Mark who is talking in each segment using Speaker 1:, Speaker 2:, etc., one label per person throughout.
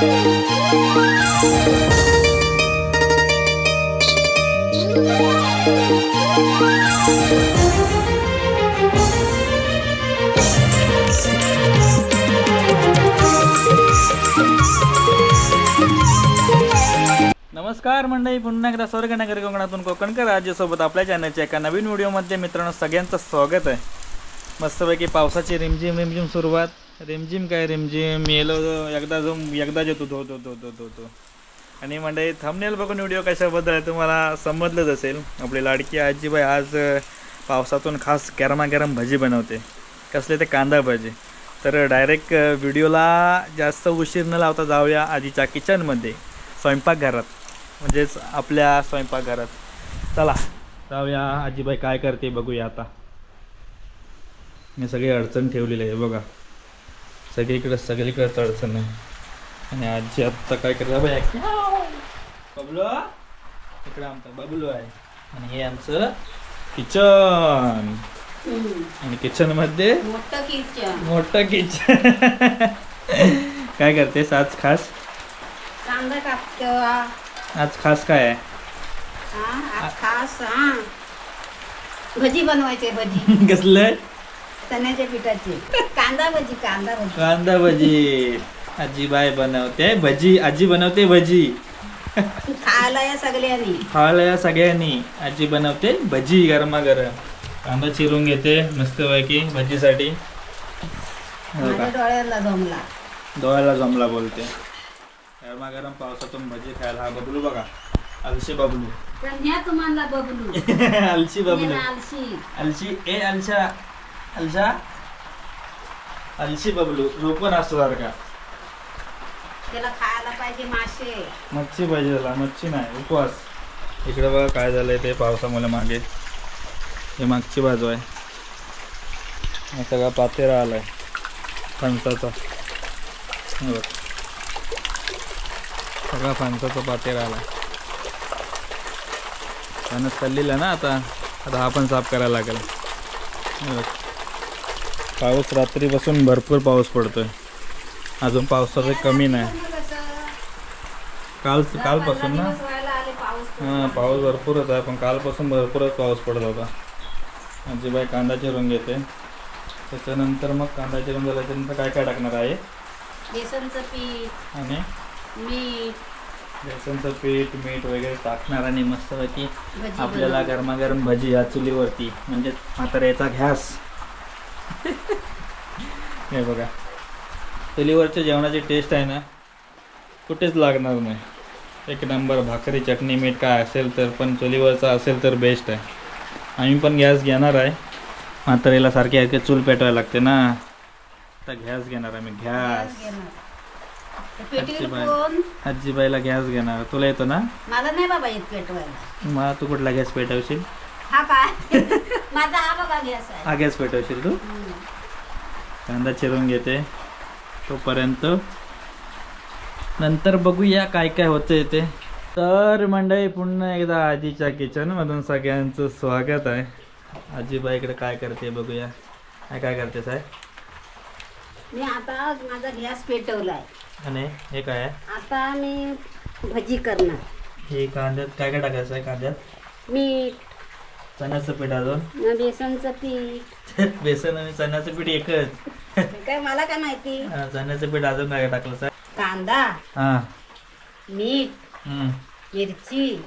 Speaker 1: नमस्कार मंडळी, पुन्हा एकदा स्वर्गनगर कोकणातून कोकणकर राज्यासोबत आपल्या चॅनलच्या एका नवीन व्हिडिओमध्ये मित्रांनो सगळ्यांचं स्वागत आहे। मस्तपैकी पावसाची रिमझिम सुरुवात। रिमझिम काय रिमझिम येलो एकदा जो तो आणि मंडळी थंबनेल बघून व्हिडिओ कशाबद्दल आहे तुम्हाला समजलंच असेल। आपली लाडकी आजीबाई आज पावसातून खास गरमागरम भजी बनवते। कसले ते कांदा भजी। तर डायरेक्ट व्हिडिओला जास्त उशीर न लावता जाऊया आजीच्या किचनमध्ये, स्वयंपाकघरात, म्हणजेच आपल्या स्वयंपाकघरात। चला जाऊया, आजीबाई काय करते बघूया। आता मी सगळी अडचण ठेवलेली आहे बघा, सगळीकडे अडचण आहे। आणि आजी आत्ता काय करते बबलू, इकडे आमचा बबलू आहे आणि हे आमचं किचन। आणि किचन मध्ये मोठं किचन काय करतेस आज खास?
Speaker 2: कांदा कापतो।
Speaker 1: आज खास काय आहे?
Speaker 2: खास भजी बनवायचे। भजी
Speaker 1: कसलं?
Speaker 2: चण्याच्या पिठाची कांदा
Speaker 1: भजी आजीबाई बनवते भजी। आजी बनवते भजी
Speaker 2: खायला या
Speaker 1: सगळ्यांनी आजी बनवते भजी गरमागरम। कांदा चिरून घेते मस्तपैकी भजीसाठी। डोळ्याला जमला बोलते। गरमागरम पावसातून भजी खायला हा बबलू बघा, आलशी बबलू।
Speaker 2: तुम्हाला बबलू
Speaker 1: आलशी बबलू, आलशी बबलू रोपण असतो सारखा।
Speaker 2: त्याला खायला पाहिजे मासे,
Speaker 1: मच्छी पाहिजे त्याला, मच्छी नाही उपवास। इकडे बघा काय झालंय ते पावसामुळे मागे, हे मागची बाजू आहे। हा सगळा पातेरा आलाय फणसाचा, सगळा फणसाचा पातेरा आलाय। फणस खाल्लेला ना, आता हा पण साफ करायला लागेल। पाऊस रात्रीपासून भरपूर पाऊस पडतोय, अजून पावसाचं कमी नाही। कालपासून ना, हां पाऊस भरपूरच आहे, पण कालपासून भरपूरच पाऊस पडत होता। आजीबाई कांदा चिरून घेते, त्याच्यानंतर मग कांदा चिरून झाल्याच्यानंतर काय काय टाकणार आहे?
Speaker 2: बेसनचं पीठ
Speaker 1: आणि
Speaker 2: मीठ,
Speaker 1: बेसनचं पीठ मीठ वगैरे टाकणार आणि मस्तपैकी आपल्याला गरमागरम भजी या चुलीवरती, म्हणजे म्हाताऱ्याचा गॅस हे बघा, चुलीवरच्या जेवणाची टेस्ट आहे ना कुठेच लागणार नाही। एक नंबर, भाकरी चटणी मीठ काय असेल तर, पण चुलीवरचा असेल तर बेस्ट आहे। आम्ही पण गॅस घेणार आहे, म्हातारीला सारखे चूल पेटवायला लागते ना, तर गॅस घेणार आम्ही। गॅस आजीबाईला गॅस घेणार। तुला येतो ना?
Speaker 2: मला नाही बाबा येत पेटवायला।
Speaker 1: मग तू कुठला गॅस पेटवशील?
Speaker 2: हा काय माझा हा बघा गॅस आहे।
Speaker 1: हा गॅस पेटवशील तू? कांदा चिरून घेते तोपर्यंत, नंतर बघूया काय काय होतंय ते। तर मंडळी पुन्हा एकदा आजीच्या किचन मधून सगळ्यांचं स्वागत आहे। आजीबाईकडे काय करते बघूया। काय करते साहेब?
Speaker 2: मी आता माझा गॅस पेटवलाय
Speaker 1: आणि हे काय आहे?
Speaker 2: आता मी भजी करणार।
Speaker 1: हे कांद्यात काय काय टाकायचं आहे? कांद्यात
Speaker 2: मीठ,
Speaker 1: चण्याचं पीठ, अजून
Speaker 2: बेसनचं पीठ।
Speaker 1: बेसन आणि चण्याचं पीठ एकच
Speaker 2: काय मला काय माहिती?
Speaker 1: चण्याचं पीठ अजून काय टाकलं साहेब?
Speaker 2: कांदा,
Speaker 1: हा,
Speaker 2: मीठ, मिरची,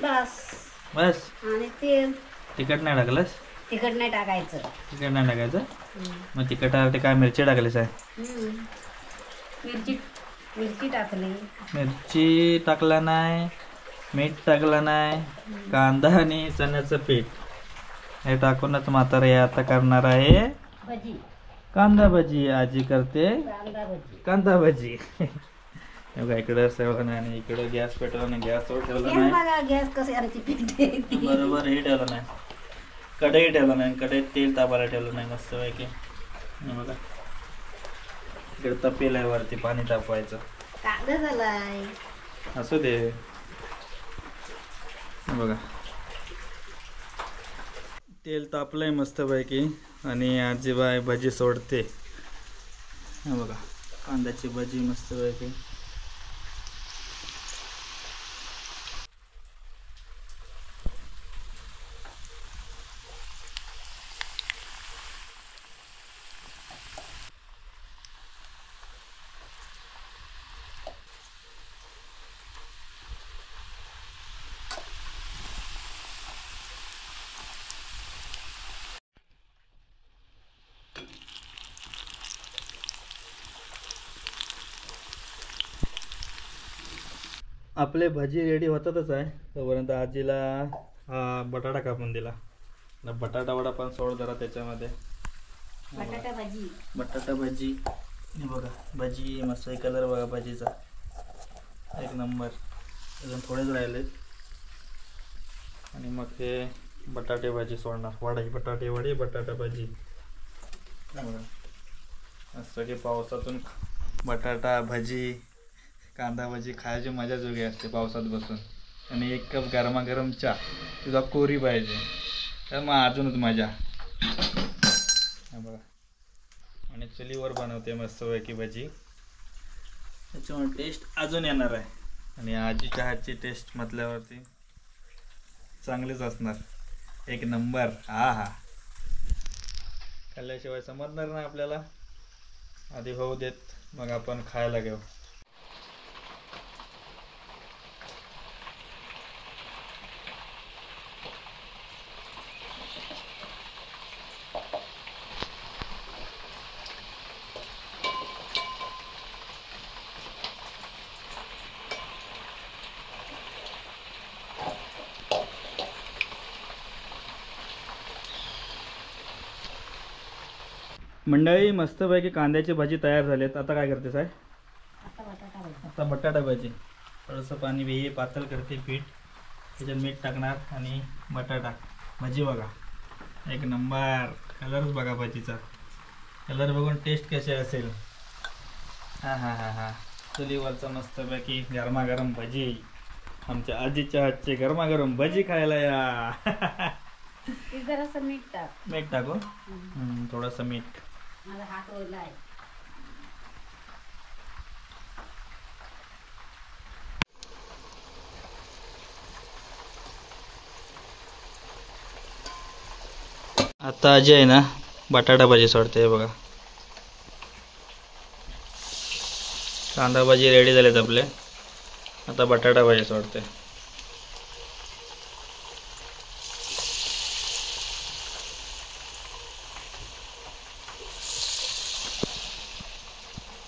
Speaker 2: बस।
Speaker 1: आणि
Speaker 2: तेल।
Speaker 1: तिखट नाही टाकलंस?
Speaker 2: तिखट नाही टाकायचं।
Speaker 1: तिखट नाही टाकायचं? मग तिखटावरती काय मिरची टाकलीस आहे?
Speaker 2: मिरची टाकली,
Speaker 1: मिरची टाकला नाही, मीठ टाकलं नाही, कांदा आणि चण्याचं पीठ हे टाकूनच म्हातारे आता करणार आहे
Speaker 2: भजी,
Speaker 1: कांदा भजी। आजी करते कांदा भजी। इकडे ठेवलं नाही आणि इकडे गॅस पेटवला नाही, गॅसवर ठेवलं नाही,
Speaker 2: गॅस कसे आमची पेट
Speaker 1: बरोबर हे ठेवलं नाही, कढई ठेवलं नाही, कढईत तेल तापायला ठेवलं नाही मस्तपैकी। बघा इकडे तपेल आहे, वरती पाणी तापवायचं।
Speaker 2: कांदा झालाय,
Speaker 1: असू दे। बघा तेल तापलंय मस्तपैकी आणि आजीबाई भजी सोडते। बघा कांद्याची भजी मस्त पैकी. आपले भाजी रेडी होतातच आहे. तोपर्यंत आजीला हा बटाटा कापून दिला. आता बटाटा वडा पण सोड जरा त्याच्यामध्ये.
Speaker 2: बटाटा भाजी.
Speaker 1: बटाटा भाजी हे बघा, भाजी मस्त कलर बघा भाजीचा एक नंबर. अजून थोडेच राहिले आणि मग हे बटाटे भाजी सोडणार. वडे बटाटे वडे बटाटा भाजी बघा. मस्त की पावसातून बटाटा भाजी कांदा भजी खायची मजा वेगळी असते पावसात बसून. आणि एक कप गरमागरम चहा तुझा कोरी पाहिजे तर मग अजूनच मजा. बघा आणि चुलीवर बनवते मस्तपैकी भजी, त्याच्यामुळे टेस्ट अजून येणार आहे. आणि आजी चहाची टेस्ट म्हटल्यावरती चांगलीच असणार, एक नंबर. हा हा, खाल्ल्याशिवाय समजणार नाही आपल्याला. आधी होऊ देत मग आपण खायला घेऊ. मंडळी मस्तपैकी कांद्याची भाजी तयार झालीत. आता काय करते साहेब?
Speaker 2: आता बटाटा भाजी.
Speaker 1: आता बटाटा भाजी. थोडंसं पाणी हे पातळ करते पीठ, त्याच्यात मीठ टाकणार आणि बटाटा भाजी बघा एक नंबर. कलरच बघा भाजीचा, कलर बघून टेस्ट कशी असेल. हां हां हां हां, चुलीवरचा मस्तपैकी गरमागरम भजी. आमच्या आजीच्या हातचे गरमागरम भजी खायला या.
Speaker 2: जरासं मीठ टाक.
Speaker 1: मीठ टाकू, थोडंसं मीठ.
Speaker 2: माझा हात ओला आहे.
Speaker 1: आता आजी आहे ना बटाटा भाजी सोडते बघा. कांदा भाजी रेडी झालेत आपले. आता बटाटा भाजी सोडते.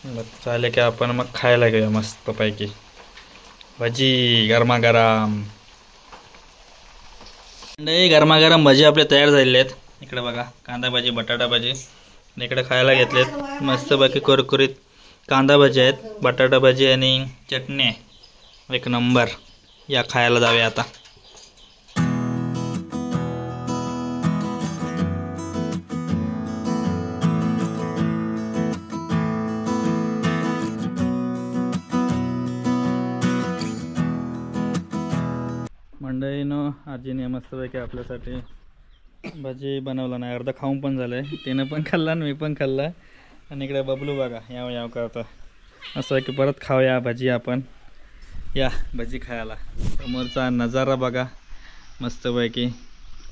Speaker 1: मग चालेल की आपण मग खायला घेऊया मस्त पैकी भजी गरमागरम. नाही गरमागरम भजी आपले तयार झालेले आहेत. इकडे बघा कांदा भाजी बटाटा भाजी. इकडे खायला घेतलेत मस्तपैकी कुरकुरीत कांदा भाजी आहेत, बटाटा भाजी आणि चटणी आहे. एक नंबर. या खायला जाऊया आता. मंडळीनं आजीने मस्तपैकी आपल्यासाठी भाजी बनवला नाही. अर्धा खाऊन पण झालं आहे. तिनं पण खाल्ला आणि मी पण खाल्ला. आणि इकडे बबलू बघा याव याव करता. असं की परत खाऊया भाजी आपण. या भजी खायला. समोरचा नजारा बघा मस्तपैकी.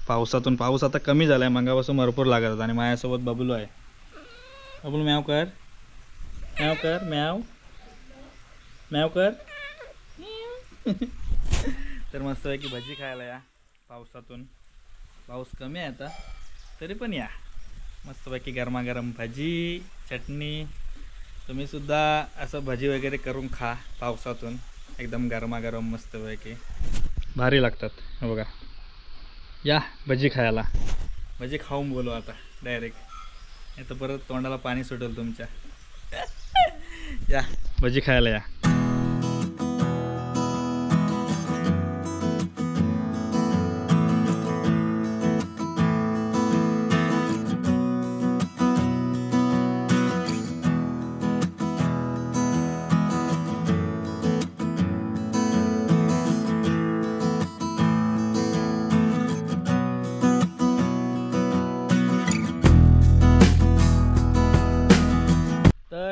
Speaker 1: पावसातून पाऊस आता कमी झाला आहे, मगापासून भरपूर लागत होता. आणि माझ्यासोबत बबलू आहे. बबलू म्याव कर, म्याव कर, म्याव म्याव कर. तर मस्तपैकी भजी खायला या पावसातून. पाऊस कमी आहे आता तरी पण या. मस्तपैकी गरमागरम भजी चटणी. तुम्हीसुद्धा असं भजी वगैरे करून खा पावसातून. एकदम गरमागरम मस्तपैकी भारी लागतात. हे बघा या भजी खायला. भजी खाऊन बोलू आता डायरेक्ट, नाही तर परत तोंडाला पाणी सुटेल तुमच्या. या भजी खायला या.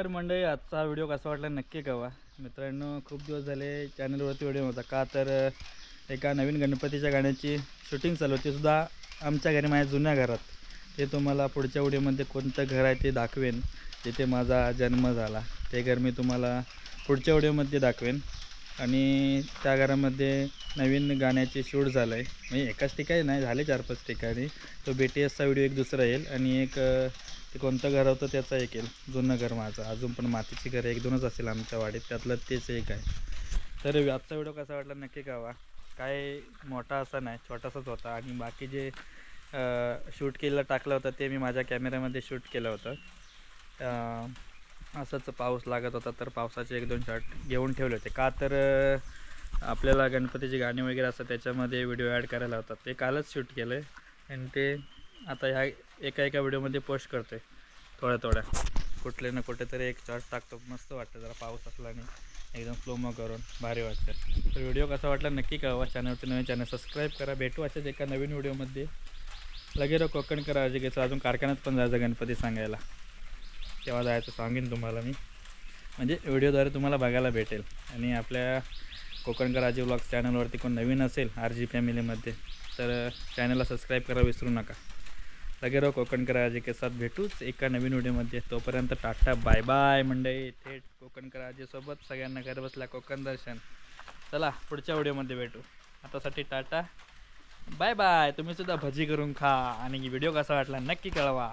Speaker 1: तर मंडळी आजचा व्हिडिओ कसा वाटला नक्की कळवा. मित्रांनो खूप दिवस झाले चॅनलवरती व्हिडिओ होता का तर एका नवीन गणपतीच्या गाण्याची शूटिंग चालू होती सुद्धा आमच्या घरी माझ्या जुन्या घरात. ते तुम्हाला पुढच्या व्हिडिओमध्ये कोणतं घर आहे ते दाखवेन जिथे माझा जन्म झाला. ते घर मी तुम्हाला पुढच्या व्हिडिओमध्ये दाखवेन. आणि त्या घरामध्ये नवीन गाण्याचे शूट झालं आहे म्हणजे एकाच ठिकाणी नाही झाले 4-5 ठिकाणी. तो BTSचा व्हिडिओ एक दुसरा येईल आणि एक ते कोणतं घर होतं त्याचा एक येईल. जुनं घर माझं अजून पण मातीची घरं 1-2च असेल आमच्या वाडीत त्यातलं तेच एक आहे. तर आजचा व्हिडिओ कसा वाटला नक्की कळवा. काय मोठा असा नाही छोटासाच होता आणि बाकी जे शूट केलेलं टाकलं होतं ते मी माझ्या कॅमेऱ्यामध्ये शूट केलं होतं. असंच पाऊस लागत होता तर पावसाचे 1-2 शॉट घेऊन ठेवले होते का तर आपल्याला गणपतीची गाणी वगैरे असतात त्याच्यामध्ये व्हिडिओ ॲड करायला होतात. ते कालच शूट केलं आहे आणि ते आता ह्या एका व्हिडिओमध्ये पोस्ट करतो आहे थोड्या कुठले ना कुठेतरी एक शॉट टाकतो. मस्त वाटतं जरा पाऊस असला आणि एकदम स्लोमो करून भारी वाटतं. तर व्हिडिओ कसा वाटला नक्की कळवा. चॅनलवरती नवीन चॅनल सबस्क्राईब करा. भेटू अशाच एका नवीन व्हिडिओमध्ये. लगेच कोकण करा अजिकेचं अजून कारखान्यात पण जायचं गणपती सांगायला. तेव्हा जायचं सांगेन तुम्हाला मी म्हणजे व्हिडिओद्वारे तुम्हाला बघायला भेटेल. आणि आपल्या कोकणकर राजे व्लॉग्स चॅनलवरती कोण नवीन असेल RG फॅमिलीमध्ये तर चॅनलला सबस्क्राईब करा विसरू नका. लगेच कोकणकर राजे के साथ भेटूच एका नवीन व्हिडिओमध्ये. तोपर्यंत टाटा बाय बाय मंडळी. थेट कोकणकर राजेसोबत सगळ्यांना घर बसल्या कोकण दर्शन. चला पुढच्या व्हिडिओमध्ये भेटू. आतासाठी टाटा बाय बाय. तुम्ही सुद्धा भजी करून खा आणि व्हिडिओ कसा वाटला नक्की कळवा.